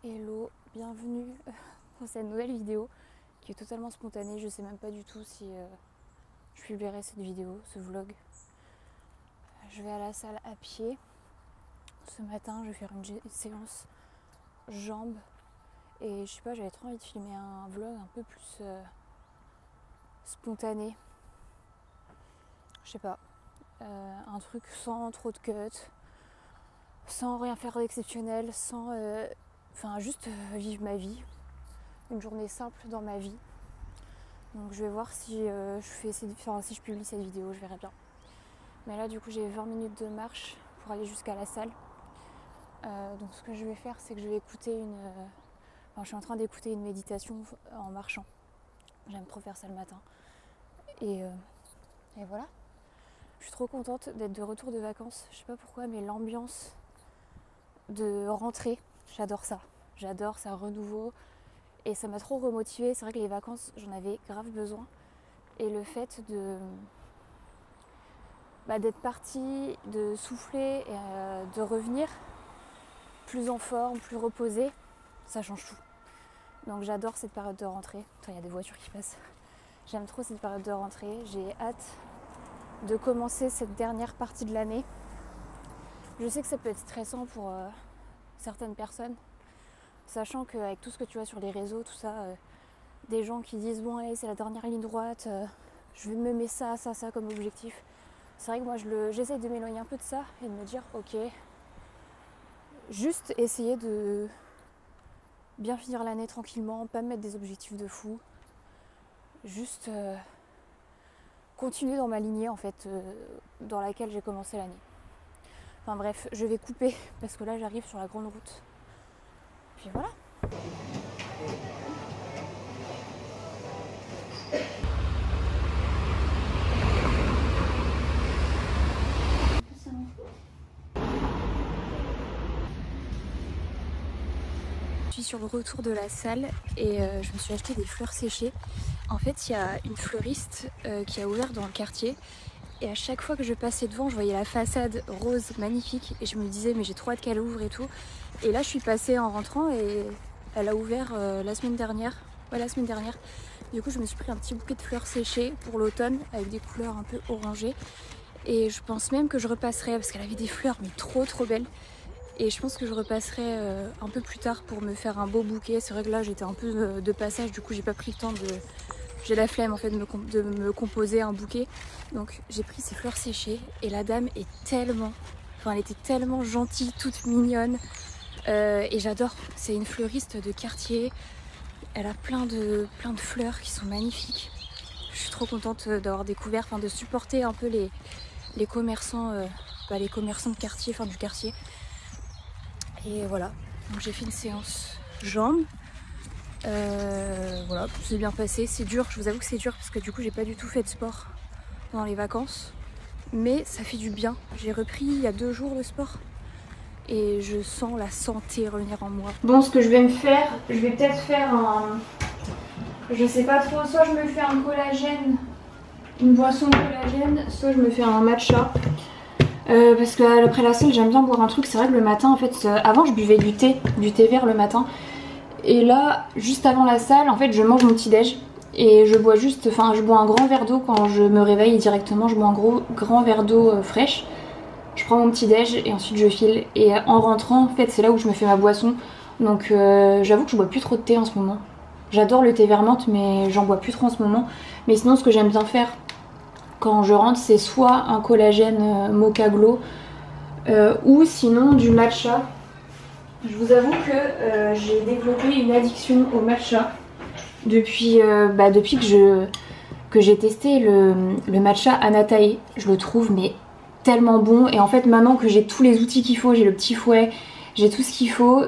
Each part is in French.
Hello, bienvenue dans cette nouvelle vidéo qui est totalement spontanée. Je sais même pas du tout si je publierai cette vidéo, ce vlog. Je vais à la salle à pied. Ce matin, je vais faire une séance jambes et je sais pas, j'avais trop envie de filmer un vlog un peu plus spontané. Je sais pas, un truc sans trop de cuts, sans rien faire d'exceptionnel, sans juste vivre ma vie, une journée simple dans ma vie. Donc je vais voir si si je publie cette vidéo, je verrai bien. Mais là du coup j'ai 20 minutes de marche pour aller jusqu'à la salle. Donc ce que je vais faire, c'est que je vais écouter je suis en train d'écouter une méditation en marchant. J'aime trop faire ça le matin. Et voilà. Je suis trop contente d'être de retour de vacances. Je sais pas pourquoi, mais l'ambiance de rentrée, j'adore ça. J'adore, c'est un renouveau. Et ça m'a trop remotivée. C'est vrai que les vacances, j'en avais grave besoin. Et le fait d'être partie, de souffler et de revenir plus en forme, plus reposée, ça change tout. Donc j'adore cette période de rentrée. Attends, il y a des voitures qui passent. J'aime trop cette période de rentrée. J'ai hâte de commencer cette dernière partie de l'année. Je sais que ça peut être stressant pour certaines personnes, sachant qu'avec tout ce que tu vois sur les réseaux, tout ça, des gens qui disent bon allez c'est la dernière ligne droite, je me mets ça comme objectif. C'est vrai que moi j'essaie de m'éloigner un peu de ça et de me dire ok, juste essayer de bien finir l'année tranquillement, pas me mettre des objectifs de fou, juste continuer dans ma lignée en fait, dans laquelle j'ai commencé l'année. Enfin bref, je vais couper parce que là j'arrive sur la grande route. Puis voilà. Je suis sur le retour de la salle et je me suis acheté des fleurs séchées. En fait, il y a une fleuriste qui a ouvert dans le quartier. Et à chaque fois que je passais devant, je voyais la façade rose magnifique et je me disais mais j'ai trop hâte qu'elle ouvre et tout. Et là je suis passée en rentrant et elle a ouvert la semaine dernière. Ouais, la semaine dernière. Du coup je me suis pris un petit bouquet de fleurs séchées pour l'automne avec des couleurs un peu orangées. Et je pense même que je repasserai parce qu'elle avait des fleurs mais trop belles. Et je pense que je repasserai un peu plus tard pour me faire un beau bouquet. C'est vrai que là j'étais un peu de passage, du coup j'ai pas pris le temps de... J'ai la flemme en fait de me composer un bouquet. Donc j'ai pris ces fleurs séchées et la dame est tellement... Enfin elle était tellement gentille, toute mignonne. Et j'adore. C'est une fleuriste de quartier. Elle a plein de fleurs qui sont magnifiques. Je suis trop contente d'avoir découvert, de supporter un peu les commerçants, les commerçants de quartier, du quartier. Et voilà. Donc j'ai fait une séance jambes. Voilà, tout s'est bien passé, c'est dur, je vous avoue que c'est dur parce que du coup j'ai pas du tout fait de sport pendant les vacances, mais ça fait du bien. J'ai repris il y a 2 jours le sport et je sens la santé revenir en moi. Bon, ce que je vais me faire, je vais peut-être faire je sais pas trop, soit je me fais un collagène, une boisson collagène, soit je me fais un matcha. Parce que après la salle j'aime bien boire un truc. C'est vrai que le matin en fait, avant je buvais du thé vert le matin. Et là, juste avant la salle, en fait, je mange mon petit déj et je bois je bois un grand verre d'eau quand je me réveille directement. Je bois un grand verre d'eau fraîche. Je prends mon petit déj et ensuite je file. Et en rentrant, en fait, c'est là où je me fais ma boisson. Donc, j'avoue que je bois plus trop de thé en ce moment. J'adore le thé vert menthe, mais j'en bois plus trop en ce moment. Mais sinon, ce que j'aime bien faire quand je rentre, c'est soit un collagène mocha glow ou sinon du matcha. Je vous avoue que j'ai développé une addiction au matcha depuis que j'ai testé le matcha Anatae. Je le trouve mais tellement bon et en fait maintenant que j'ai tous les outils qu'il faut, j'ai le petit fouet, j'ai tout ce qu'il faut,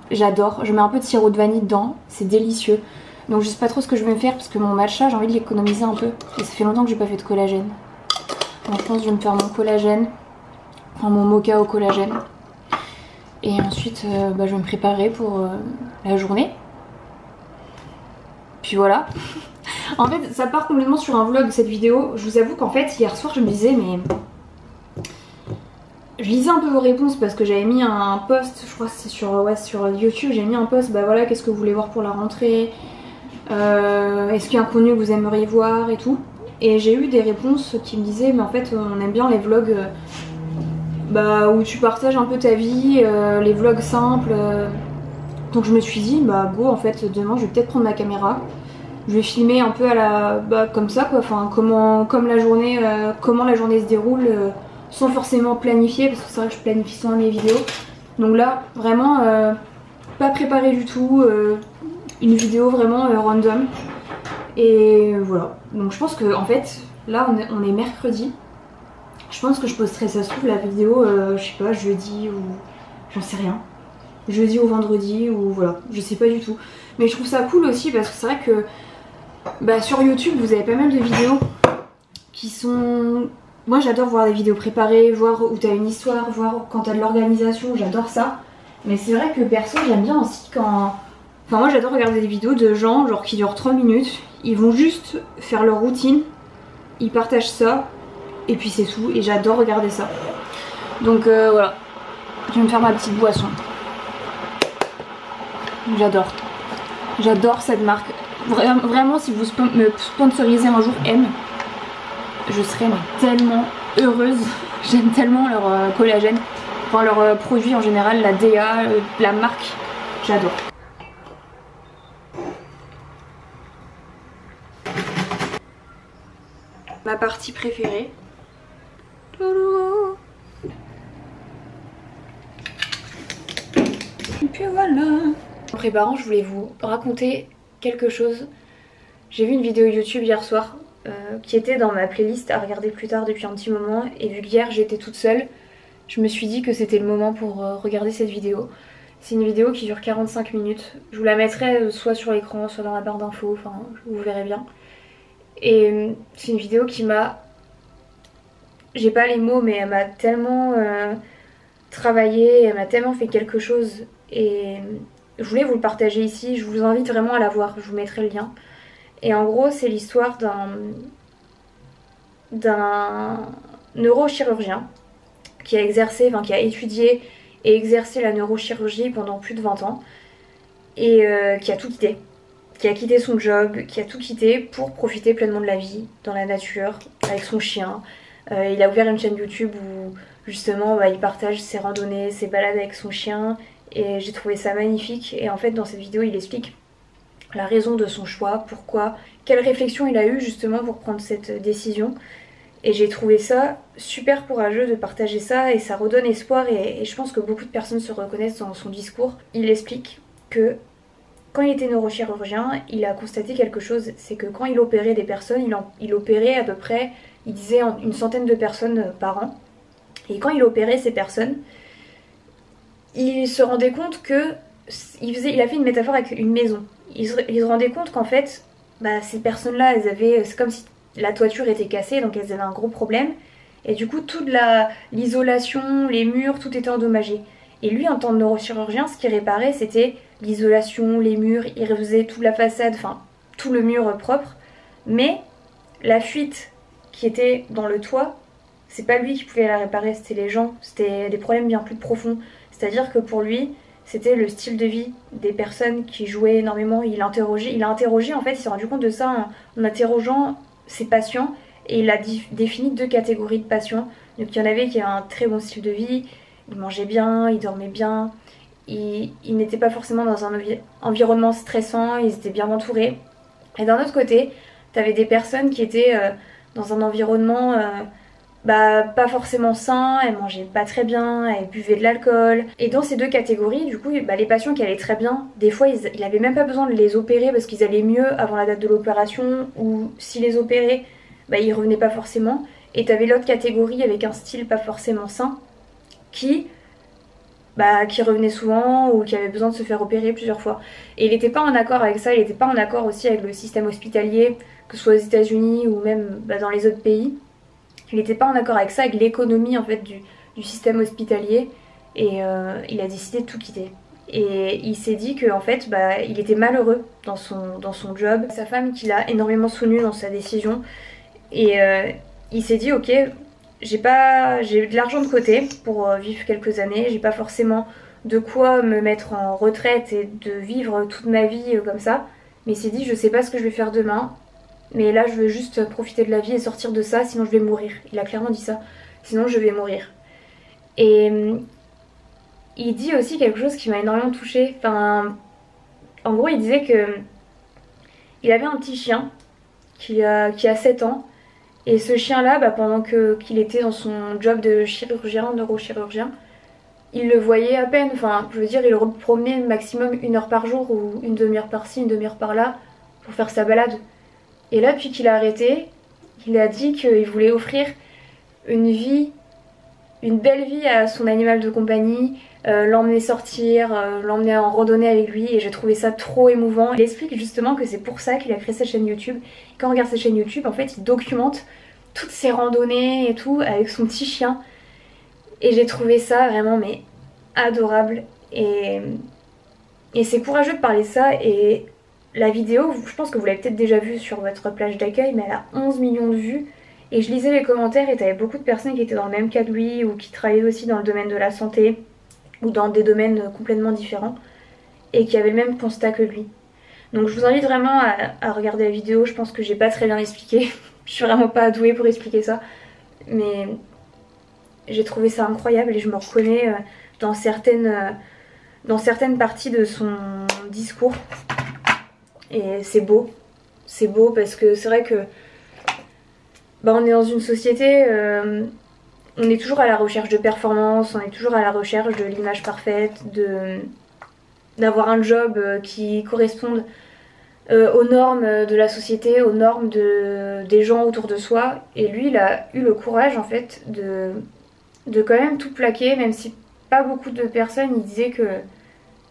j'adore. Je mets un peu de sirop de vanille dedans, c'est délicieux. Donc je sais pas trop ce que je vais me faire parce que mon matcha j'ai envie de l'économiser un peu et ça fait longtemps que j'ai pas fait de collagène. Donc je pense que je vais me faire mon collagène, enfin mon mocha au collagène. Et ensuite, je vais me préparer pour la journée. Puis voilà. En fait, ça part complètement sur un vlog cette vidéo. Je vous avoue qu'en fait, hier soir, je me disais, mais je lisais un peu vos réponses parce que j'avais mis un post, je crois que c'est sur, ouais, sur YouTube, j'ai mis un post, bah voilà, qu'est-ce que vous voulez voir pour la rentrée, est-ce qu'il y a un contenu que vous aimeriez voir et tout. Et j'ai eu des réponses qui me disaient mais en fait on aime bien les vlogs bah, où tu partages un peu ta vie, les vlogs simples. Donc je me suis dit bah go, en fait demain je vais peut-être prendre ma caméra. Je vais filmer un peu à la, bah, comme ça quoi, enfin comme la journée, comment la journée se déroule sans forcément planifier parce que c'est vrai que je planifie souvent mes vidéos. Donc là vraiment pas préparé du tout, une vidéo vraiment random. Et voilà, donc je pense que en fait là on est mercredi. Je pense que je posterai, ça se trouve, la vidéo, je sais pas, jeudi ou j'en sais rien. Jeudi ou vendredi ou voilà, je sais pas du tout. Mais je trouve ça cool aussi parce que c'est vrai que bah, sur YouTube vous avez pas mal de vidéos qui sont... Moi j'adore voir des vidéos préparées, voir où t'as une histoire, voir quand t'as de l'organisation, j'adore ça. Mais c'est vrai que perso j'aime bien aussi quand... Enfin moi j'adore regarder des vidéos de gens genre qui durent 3 minutes, ils vont juste faire leur routine, ils partagent ça et puis c'est tout et j'adore regarder ça. Donc voilà, je vais me faire ma petite boisson. J'adore cette marque. Vraiment si vous me sponsorisez un jour M, je serais tellement heureuse. J'aime tellement leur collagène, enfin leurs produits en général, la DA, la marque, j'adore. Ma partie préférée. Et puis voilà. En préparant, je voulais vous raconter quelque chose. J'ai vu une vidéo YouTube hier soir qui était dans ma playlist à regarder plus tard depuis un petit moment. Et vu qu'hier j'étais toute seule, je me suis dit que c'était le moment pour regarder cette vidéo. C'est une vidéo qui dure 45 minutes. Je vous la mettrai soit sur l'écran, soit dans la barre d'infos, enfin vous verrez bien. Et c'est une vidéo qui m'a... J'ai pas les mots mais elle m'a tellement travaillé, elle m'a tellement fait quelque chose. Et je voulais vous le partager ici, je vous invite vraiment à la voir, je vous mettrai le lien. Et en gros c'est l'histoire d'un neurochirurgien qui a exercé, enfin qui a étudié et exercé la neurochirurgie pendant plus de 20 ans et qui a tout quitté. Qui a quitté son job, qui a tout quitté pour profiter pleinement de la vie, dans la nature, avec son chien. Il a ouvert une chaîne YouTube où justement bah, il partage ses randonnées, ses balades avec son chien et j'ai trouvé ça magnifique. Et en fait dans cette vidéo il explique la raison de son choix, pourquoi, quelle réflexion il a eu justement pour prendre cette décision. Et j'ai trouvé ça super courageux de partager ça et ça redonne espoir et je pense que beaucoup de personnes se reconnaissent dans son discours. Il explique que quand il était neurochirurgien, il a constaté quelque chose, c'est que quand il opérait des personnes, il opérait à peu près, il disait une centaine de personnes par an. Et quand il opérait ces personnes, il se rendait compte que, il a fait une métaphore avec une maison. Il se rendait compte qu'en fait, bah, ces personnes-là, c'est comme si la toiture était cassée, donc elles avaient un gros problème. Et du coup, toute l'isolation, les murs, tout était endommagé. Et lui, en tant que neurochirurgien, ce qu'il réparait, c'était l'isolation, les murs, il refaisait toute la façade, enfin tout le mur propre. Mais la fuite qui était dans le toit, c'est pas lui qui pouvait la réparer, c'était les gens, c'était des problèmes bien plus profonds. C'est-à-dire que pour lui, c'était le style de vie des personnes qui jouaient énormément. Il a interrogé en fait, il s'est rendu compte de ça en interrogeant ses patients et il a défini 2 catégories de patients. Donc il y en avait qui avaient un très bon style de vie, ils mangeaient bien, ils dormaient bien, ils n'étaient pas forcément dans un environnement stressant, ils étaient bien entourés. Et d'un autre côté, tu avais des personnes qui étaient dans un environnement bah, pas forcément sain, elles mangeaient pas très bien, elles buvaient de l'alcool. Et dans ces 2 catégories, du coup, bah, les patients qui allaient très bien, des fois ils avaient même pas besoin de les opérer parce qu'ils allaient mieux avant la date de l'opération, ou s'ils les opéraient, bah, ils revenaient pas forcément. Et tu avais l'autre catégorie avec un style pas forcément sain qui revenait souvent ou qui avait besoin de se faire opérer plusieurs fois. Et il n'était pas en accord avec ça, il n'était pas en accord aussi avec le système hospitalier, que ce soit aux États-Unis ou même bah, dans les autres pays. Il n'était pas en accord avec ça, avec l'économie en fait du système hospitalier et il a décidé de tout quitter. Et il s'est dit qu'en fait bah, il était malheureux dans son job. Sa femme qui l'a énormément soutenu dans sa décision et il s'est dit ok, j'ai de l'argent de côté pour vivre quelques années, j'ai pas forcément de quoi me mettre en retraite et de vivre toute ma vie comme ça. Mais il s'est dit je sais pas ce que je vais faire demain, mais là je veux juste profiter de la vie et sortir de ça, sinon je vais mourir. Il a clairement dit ça, sinon je vais mourir. Et il dit aussi quelque chose qui m'a énormément touchée. Enfin, en gros il disait que il avait un petit chien qui a 7 ans. Et ce chien-là, pendant qu'il était dans son job de chirurgien, neurochirurgien, il le voyait à peine. Enfin, je veux dire, il le promenait maximum 1 heure par jour ou une demi-heure par-ci, une demi-heure par-là pour faire sa balade. Et là, depuis qu'il a arrêté, il a dit qu'il voulait offrir une belle vie à son animal de compagnie, l'emmener sortir, l'emmener en randonnée avec lui, et j'ai trouvé ça trop émouvant. Il explique justement que c'est pour ça qu'il a créé sa chaîne YouTube. Quand on regarde sa chaîne YouTube, en fait, il documente toutes ses randonnées et tout avec son petit chien. Et j'ai trouvé ça vraiment mais adorable. Et c'est courageux de parler de ça. Et la vidéo, je pense que vous l'avez peut-être déjà vue sur votre plage d'accueil, mais elle a 11 millions de vues. Et je lisais les commentaires et t'avais beaucoup de personnes qui étaient dans le même cas que lui ou qui travaillaient aussi dans le domaine de la santé ou dans des domaines complètement différents et qui avaient le même constat que lui. Donc je vous invite vraiment à regarder la vidéo. Je pense que j'ai pas très bien expliqué. Je suis vraiment pas douée pour expliquer ça. Mais j'ai trouvé ça incroyable et je me reconnais dans certaines parties de son discours. Et c'est beau. C'est beau parce que c'est vrai que on est dans une société, on est toujours à la recherche de performance, on est toujours à la recherche de l'image parfaite, d'avoir un job qui corresponde aux normes de la société, aux normes des gens autour de soi. Et lui, il a eu le courage en fait de quand même tout plaquer, même si pas beaucoup de personnes, il disait que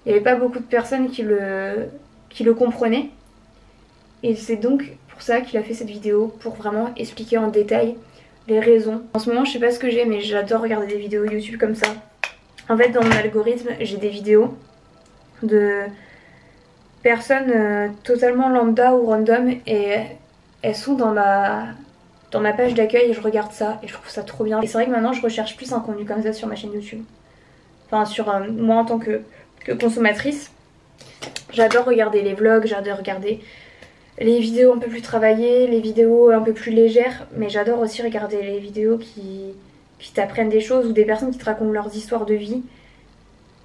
il n'y avait pas beaucoup de personnes qui le comprenaient. Et c'est donc pour ça qu'il a fait cette vidéo, pour vraiment expliquer en détail les raisons. En ce moment, je sais pas ce que j'ai, mais j'adore regarder des vidéos YouTube comme ça. En fait, dans mon algorithme, j'ai des vidéos de personnes totalement lambda ou random et elles sont dans ma page d'accueil et je regarde ça et je trouve ça trop bien. Et c'est vrai que maintenant, je recherche plus un contenu comme ça sur ma chaîne YouTube. Enfin, sur moi en tant que consommatrice, j'adore regarder les vlogs, j'adore regarder les vidéos un peu plus travaillées, les vidéos un peu plus légères, mais j'adore aussi regarder les vidéos qui t'apprennent des choses ou des personnes qui te racontent leurs histoires de vie.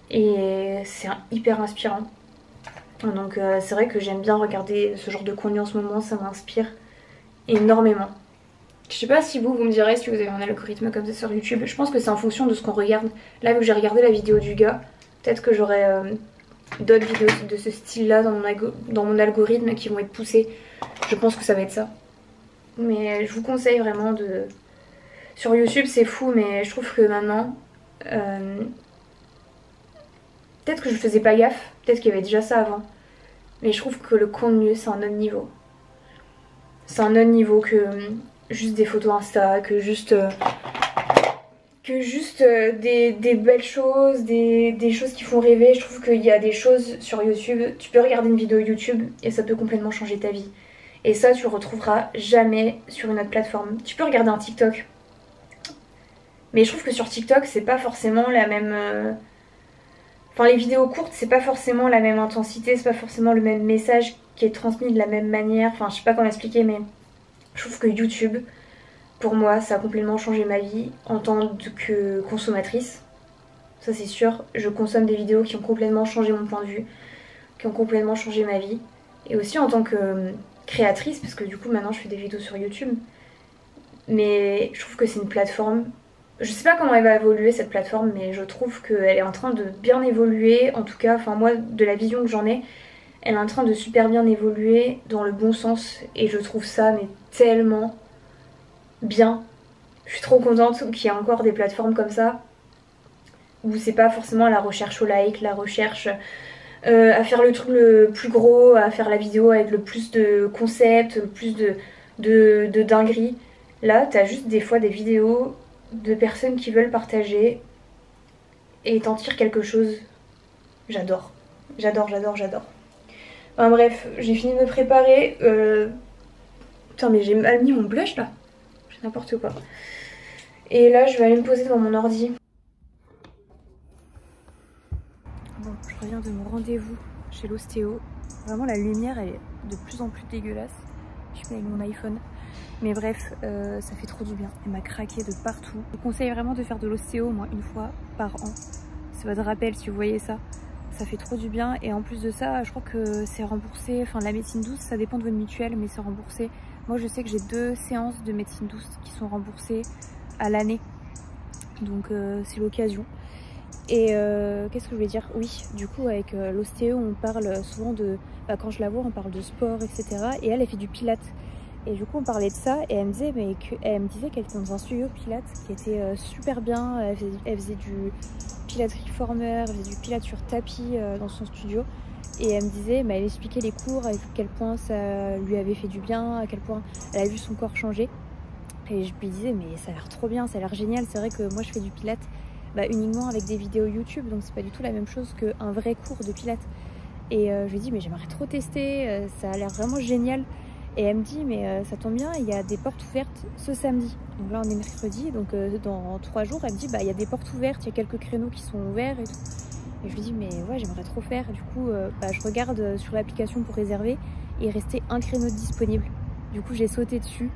Et c'est hyper inspirant. Donc c'est vrai que j'aime bien regarder ce genre de contenu en ce moment, ça m'inspire énormément. Je sais pas si vous me direz si vous avez un algorithme comme ça sur YouTube. Je pense que c'est en fonction de ce qu'on regarde. Là, vu que j'ai regardé la vidéo du gars, peut-être que j'aurai d'autres vidéos de ce style-là dans mon algorithme qui vont être poussées. Je pense que ça va être ça. Mais je vous conseille vraiment de... Sur YouTube, c'est fou, mais je trouve que maintenant... Peut-être que je faisais pas gaffe, peut-être qu'il y avait déjà ça avant. Mais je trouve que le contenu, c'est un autre niveau. C'est un autre niveau que juste des photos Insta, que juste des belles choses, des choses qui font rêver. Je trouve qu'il y a des choses sur YouTube, tu peux regarder une vidéo YouTube et ça peut complètement changer ta vie. Et ça, tu le retrouveras jamais sur une autre plateforme. Tu peux regarder un TikTok. Mais je trouve que sur TikTok, c'est pas forcément la même... Enfin, les vidéos courtes, c'est pas forcément la même intensité, c'est pas forcément le même message qui est transmis de la même manière. Enfin, je sais pas comment expliquer, mais je trouve que YouTube, pour moi, ça a complètement changé ma vie en tant que consommatrice. Ça, c'est sûr. Je consomme des vidéos qui ont complètement changé mon point de vue, qui ont complètement changé ma vie. Et aussi en tant que créatrice, parce que du coup, maintenant, je fais des vidéos sur YouTube. Mais je trouve que c'est une plateforme... Je sais pas comment elle va évoluer cette plateforme, mais je trouve qu'elle est en train de bien évoluer. En tout cas, enfin moi, de la vision que j'en ai, elle est en train de super bien évoluer dans le bon sens. Et je trouve ça mais tellement bien. Je suis trop contente qu'il y ait encore des plateformes comme ça, où c'est pas forcément la recherche au like, la recherche à faire le truc le plus gros, à faire la vidéo avec le plus de concepts, le plus de dingueries. Là, t'as juste des fois des vidéos de personnes qui veulent partager et t'en tires quelque chose. J'adore. J'adore, j'adore, j'adore. Enfin bref, j'ai fini de me préparer. Putain mais j'ai mal mis mon blush là. J'ai n'importe quoi. Et là, je vais aller me poser devant mon ordi. Bon, je reviens de mon rendez-vous chez l'ostéo. Vraiment, la lumière, elle est de plus en plus dégueulasse. Je suis avec mon iPhone. Mais bref, ça fait trop du bien. Elle m'a craqué de partout. Je vous conseille vraiment de faire de l'ostéo au moins une fois par an. C'est votre rappel si vous voyez ça. Ça fait trop du bien. Et en plus de ça, je crois que c'est remboursé. Enfin, la médecine douce, ça dépend de votre mutuelle, mais c'est remboursé. Moi, je sais que j'ai 2 séances de médecine douce qui sont remboursées à l'année. Donc, c'est l'occasion. Et qu'est-ce que je voulais dire? Oui, du coup, avec l'ostéo, on parle souvent de... Bah, quand je la vois, on parle de sport, etc. Et elle fait du pilates. Et du coup, on parlait de ça et elle me disait, elle me disait qu'elle était dans un studio pilates qui était super bien. Elle faisait du pilates reformer, elle faisait du pilates sur tapis dans son studio. Et elle me disait, elle expliquait les cours, à quel point ça lui avait fait du bien, à quel point elle a vu son corps changer. Et je lui disais, mais ça a l'air trop bien, ça a l'air génial. C'est vrai que moi, je fais du pilates uniquement avec des vidéos YouTube, donc c'est pas du tout la même chose qu'un vrai cours de pilates. Et je lui ai dit, mais j'aimerais trop tester, ça a l'air vraiment génial. Et elle me dit, mais ça tombe bien, il y a des portes ouvertes ce samedi. Donc là, on est mercredi, donc dans 3 jours, elle me dit, il y a des portes ouvertes, il y a quelques créneaux qui sont ouverts et tout. Et je lui dis, mais ouais, j'aimerais trop faire. Du coup, je regarde sur l'application pour réserver et il restait un créneau disponible. Du coup, j'ai sauté dessus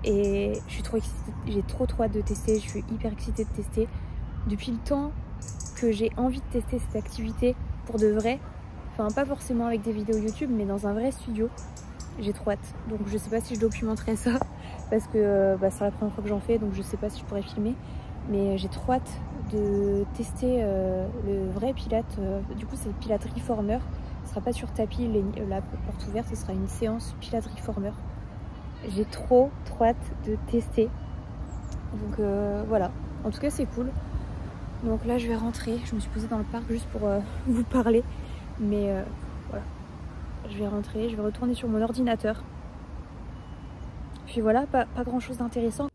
et je suis trop excitée. J'ai trop hâte de tester, je suis hyper excitée de tester. Depuis le temps que j'ai envie de tester cette activité pour de vrai, enfin pas forcément avec des vidéos YouTube, mais dans un vrai studio. J'ai trop hâte. Donc je sais pas si je documenterai ça parce que c'est la première fois que j'en fais, donc je sais pas si je pourrais filmer. Mais j'ai trop hâte de tester le vrai Pilate. Du coup c'est le Pilate Reformer. Ce sera pas sur tapis, la porte ouverte, ce sera une séance Pilate Reformer. J'ai trop hâte de tester. Donc voilà. En tout cas c'est cool. Donc là je vais rentrer. Je me suis posée dans le parc juste pour vous parler. Mais voilà. Je vais rentrer, je vais retourner sur mon ordinateur. Puis voilà, pas grand chose d'intéressant.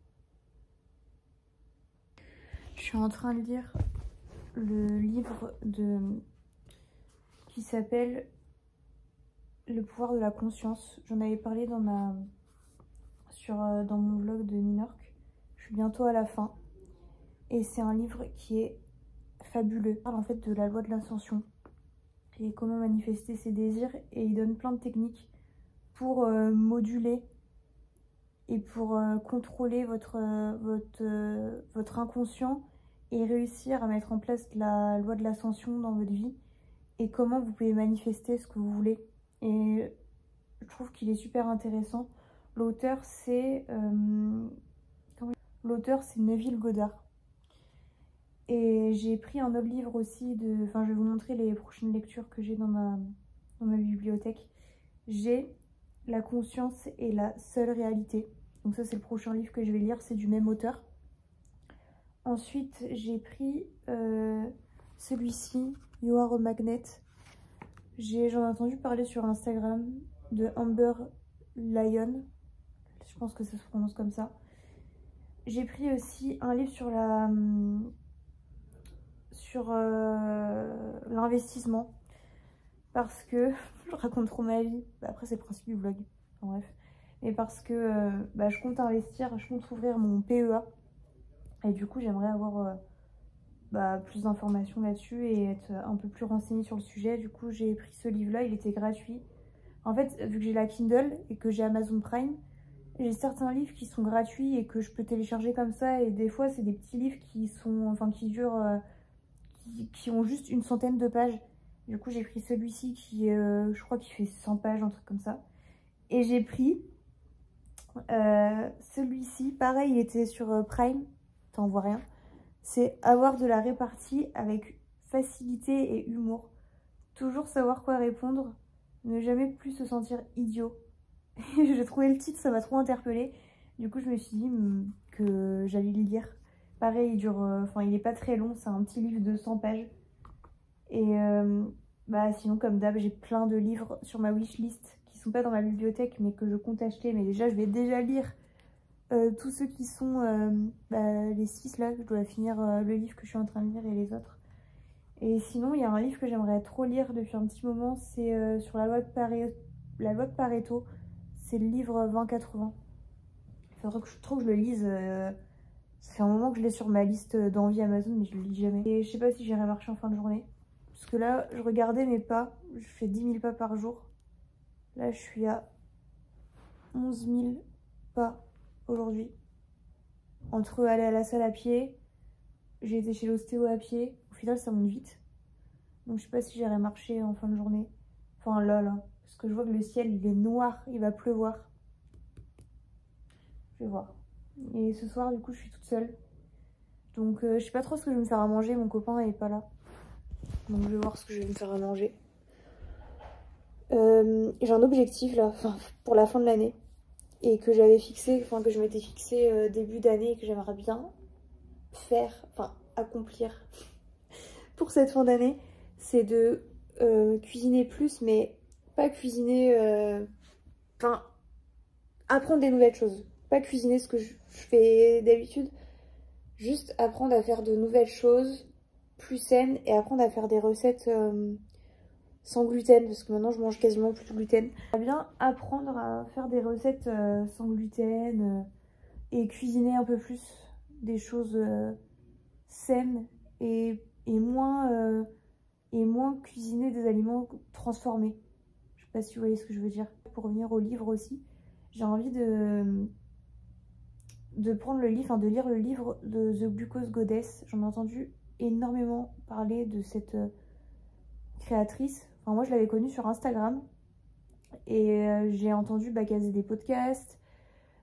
Je suis en train de lire le livre qui s'appelle Le pouvoir de la conscience. J'en avais parlé dans mon vlog de Minorque. Je suis bientôt à la fin. Et c'est un livre qui est fabuleux. Il parle en fait de la loi de l'ascension et comment manifester ses désirs. Et il donne plein de techniques pour moduler et pour contrôler votre inconscient et réussir à mettre en place la loi de l'ascension dans votre vie et comment vous pouvez manifester ce que vous voulez. Et je trouve qu'il est super intéressant. L'auteur c'est Neville Goddard. Et j'ai pris un autre livre aussi je vais vous montrer les prochaines lectures que j'ai dans ma bibliothèque. J'ai La conscience et la seule réalité. Donc ça c'est le prochain livre que je vais lire, c'est du même auteur. Ensuite j'ai pris celui-ci, You Are a Magnet. J'en ai entendu parler sur Instagram de Amber Lyon. Je pense que ça se prononce comme ça. J'ai pris aussi un livre sur l'investissement. Parce que je raconte trop ma vie. Après c'est le principe du vlog. Enfin, bref. Mais parce que je compte investir, je compte ouvrir mon PEA. Et du coup j'aimerais avoir plus d'informations là-dessus et être un peu plus renseignée sur le sujet. Du coup j'ai pris ce livre-là, il était gratuit. En fait, vu que j'ai la Kindle et que j'ai Amazon Prime, j'ai certains livres qui sont gratuits et que je peux télécharger comme ça. Et des fois c'est des petits livres qui durent, qui ont juste une centaine de pages. Du coup j'ai pris celui-ci qui je crois qu'il fait 100 pages, un truc comme ça. Et j'ai pris celui-ci, pareil il était sur Prime, t'en vois rien. C'est Avoir de la répartie avec facilité et humour. Toujours savoir quoi répondre, ne jamais plus se sentir idiot. J'ai trouvé le titre, ça m'a trop interpellée. Du coup je me suis dit que j'allais le lire. Pareil il dure, il est pas très long, c'est un petit livre de 100 pages. Et sinon comme d'hab j'ai plein de livres sur ma wishlist qui sont pas dans ma bibliothèque mais que je compte acheter. Mais déjà je vais déjà lire tous ceux qui sont les 6 là. Je dois finir le livre que je suis en train de lire et les autres. Et sinon il y a un livre que j'aimerais trop lire depuis un petit moment, c'est sur la loi de Pareto. C'est le livre 20-80. Il faudrait que je le lise Ça fait un moment que je l'ai sur ma liste d'envie Amazon, mais je le lis jamais. Et je sais pas si j'irai marcher en fin de journée. Parce que là, je regardais mes pas. Je fais 10 000 pas par jour. Là, je suis à 11 000 pas aujourd'hui. Entre aller à la salle à pied, j'ai été chez l'ostéo à pied. Au final, ça monte vite. Donc, je sais pas si j'irai marcher en fin de journée. Enfin, là. Parce que je vois que le ciel, il est noir. Il va pleuvoir. Je vais voir. Et ce soir, du coup, je suis toute seule. Donc, je sais pas trop ce que je vais me faire à manger. Mon copain n'est pas là. Donc, je vais voir ce que je vais me faire à manger. J'ai un objectif, là, pour la fin de l'année. Et que j'avais fixé, que je m'étais fixé début d'année et que j'aimerais bien accomplir pour cette fin d'année. C'est de cuisiner plus, mais pas cuisiner... apprendre des nouvelles choses. Pas cuisiner ce que je fais d'habitude. Juste apprendre à faire de nouvelles choses plus saines et apprendre à faire des recettes sans gluten, parce que maintenant je mange quasiment plus de gluten. J'aimerais bien apprendre à faire des recettes sans gluten et cuisiner un peu plus des choses saines et moins cuisiner des aliments transformés. Je sais pas si vous voyez ce que je veux dire. Pour revenir au livre aussi, j'ai envie de prendre le livre, de lire le livre de The Glucose Goddess. J'en ai entendu énormément parler de cette créatrice. Moi, je l'avais connue sur Instagram et j'ai entendu qu'elle faisait des podcasts.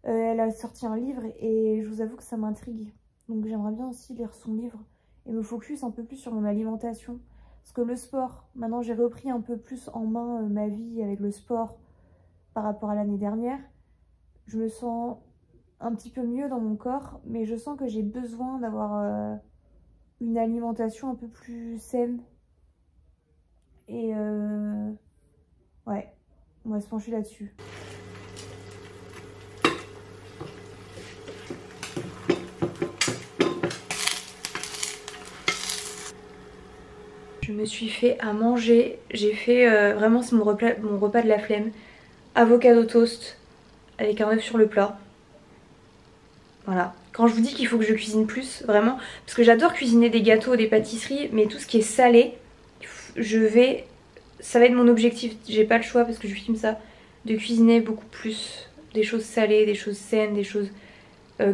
Elle a sorti un livre et je vous avoue que ça m'intrigue. Donc, j'aimerais bien aussi lire son livre et me focus un peu plus sur mon alimentation. Parce que le sport, maintenant, j'ai repris un peu plus en main ma vie avec le sport par rapport à l'année dernière. Je me sens un petit peu mieux dans mon corps, mais je sens que j'ai besoin d'avoir une alimentation un peu plus saine. Et ouais, on va se pencher là-dessus. Je me suis fait à manger. J'ai fait vraiment, c'est mon repas de la flemme. Avocado toast avec un œuf sur le plat. Voilà. Quand je vous dis qu'il faut que je cuisine plus, vraiment, parce que j'adore cuisiner des gâteaux, des pâtisseries, mais tout ce qui est salé, ça va être mon objectif, j'ai pas le choix parce que je filme ça, de cuisiner beaucoup plus des choses salées, des choses saines, des choses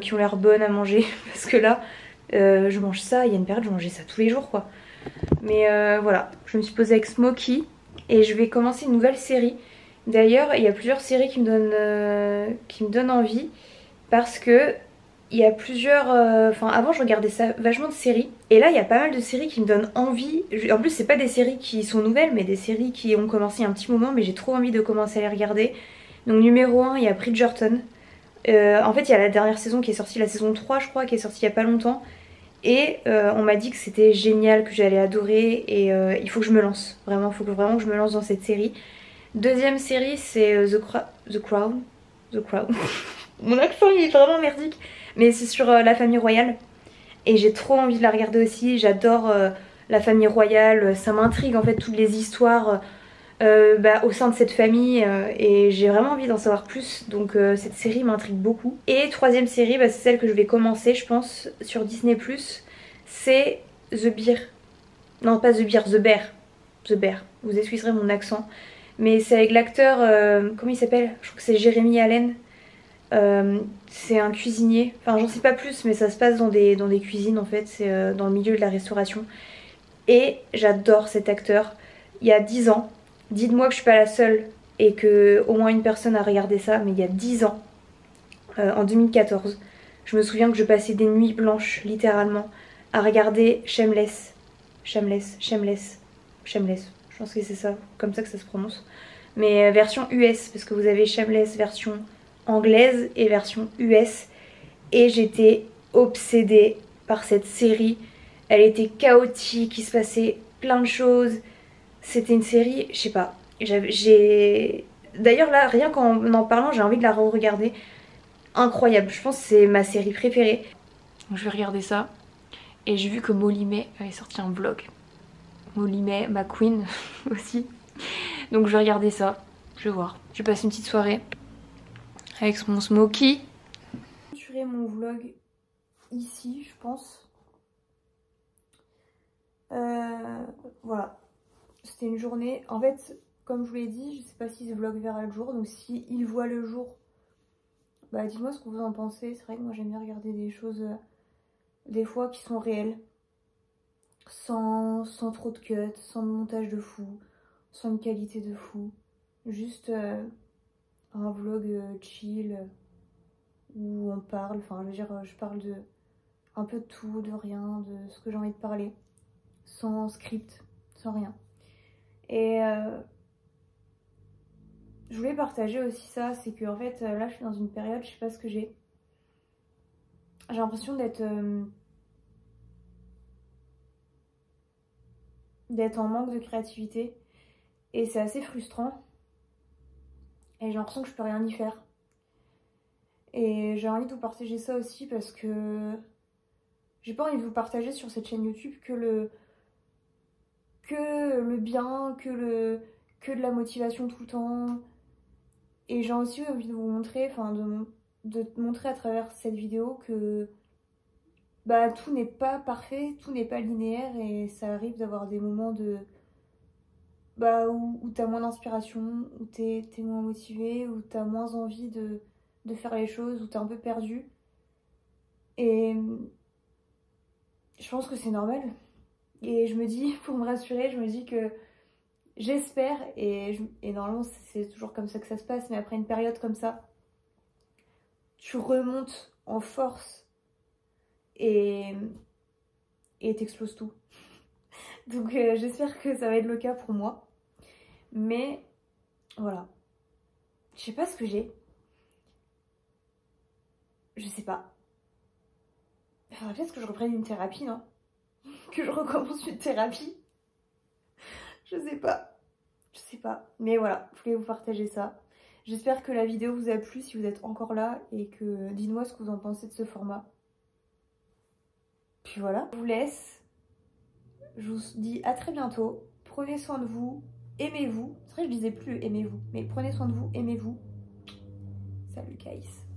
qui ont l'air bonnes à manger. Parce que là, je mange ça, il y a une période je mangeais ça tous les jours quoi. Mais voilà, je me suis posée avec Smokey et je vais commencer une nouvelle série. D'ailleurs, il y a plusieurs séries qui me donnent envie parce que il y a plusieurs... avant je regardais ça vachement de séries et là il y a pas mal de séries qui me donnent envie. En plus c'est pas des séries qui sont nouvelles mais des séries qui ont commencé il y a un petit moment mais j'ai trop envie de commencer à les regarder. Donc numéro 1 il y a Bridgerton. En fait il y a la dernière saison qui est sortie, la saison 3 je crois, qui est sortie il y a pas longtemps. Et on m'a dit que c'était génial, que j'allais adorer et il faut que je me lance. Vraiment, il faut vraiment que je me lance dans cette série. Deuxième série c'est The Crown. Mon accent il est vraiment merdique. Mais c'est sur la famille royale. Et j'ai trop envie de la regarder aussi. J'adore la famille royale. Ça m'intrigue en fait toutes les histoires au sein de cette famille. Et j'ai vraiment envie d'en savoir plus. Donc cette série m'intrigue beaucoup. Et troisième série, c'est celle que je vais commencer je pense sur Disney+. C'est The Bear. Non pas The Bear, The Bear. The Bear. Vous excuserez mon accent. Mais c'est avec l'acteur, comment il s'appelle? Je crois que c'est Jeremy Allen. C'est un cuisinier, enfin j'en sais pas plus mais ça se passe dans des cuisines en fait, c'est dans le milieu de la restauration et j'adore cet acteur. Il y a 10 ans, dites-moi que je suis pas la seule et que au moins une personne a regardé ça, mais il y a 10 ans, en 2014, je me souviens que je passais des nuits blanches littéralement à regarder Shameless, je pense que c'est ça, comme ça que ça se prononce, mais version US parce que vous avez Shameless version anglaise et version US et j'étais obsédée par cette série. Elle était chaotique, il se passait plein de choses. C'était une série, je sais pas, d'ailleurs là, rien qu'en en parlant, j'ai envie de la re-regarder. Incroyable, je pense que c'est ma série préférée. Donc je vais regarder ça. Et j'ai vu que Molly May avait sorti un vlog. Molly May, ma queen aussi. Donc je vais regarder ça, je vais voir. Je vais passer une petite soirée avec mon Smokey. J'ai mon vlog ici, je pense. Voilà. C'était une journée. En fait, comme je vous l'ai dit, je sais pas si ce vlog verra le jour. Donc si il voit le jour, bah dites-moi ce que vous en pensez. C'est vrai que moi j'aime bien regarder des choses des fois qui sont réelles. Sans trop de cuts, sans montage de fou, sans une qualité de fou. Juste un vlog chill où on parle. Enfin, je veux dire, je parle de un peu de tout, de rien, de ce que j'ai envie de parler. Sans script, sans rien. Et je voulais partager aussi ça, c'est que en fait là je suis dans une période, je sais pas ce que j'ai. J'ai l'impression d'être en manque de créativité et c'est assez frustrant. Et j'ai l'impression que je peux rien y faire. Et j'ai envie de vous partager ça aussi parce que j'ai pas envie de vous partager sur cette chaîne YouTube que le bien, que de la motivation tout le temps. Et j'ai aussi envie de vous montrer, enfin de te montrer à travers cette vidéo que bah tout n'est pas parfait, tout n'est pas linéaire et ça arrive d'avoir des moments de bah où t'as moins d'inspiration, où t'es moins motivé, où t'as moins envie de faire les choses, où t'es un peu perdu. Et je pense que c'est normal. Et je me dis, pour me rassurer, je me dis que j'espère, et normalement c'est toujours comme ça que ça se passe, mais après une période comme ça, tu remontes en force et t'exploses tout. Donc j'espère que ça va être le cas pour moi. Mais voilà. Je sais pas ce que j'ai. Je sais pas. Il faudrait peut-être que je reprenne une thérapie, non? Que je recommence une thérapie. Je sais pas. Je sais pas. Mais voilà, je voulais vous partager ça. J'espère que la vidéo vous a plu si vous êtes encore là et que dites-moi ce que vous en pensez de ce format. Puis voilà, je vous laisse. Je vous dis à très bientôt. Prenez soin de vous. Aimez-vous. C'est vrai que je disais plus aimez-vous. Mais prenez soin de vous. Aimez-vous. Salut Caïs.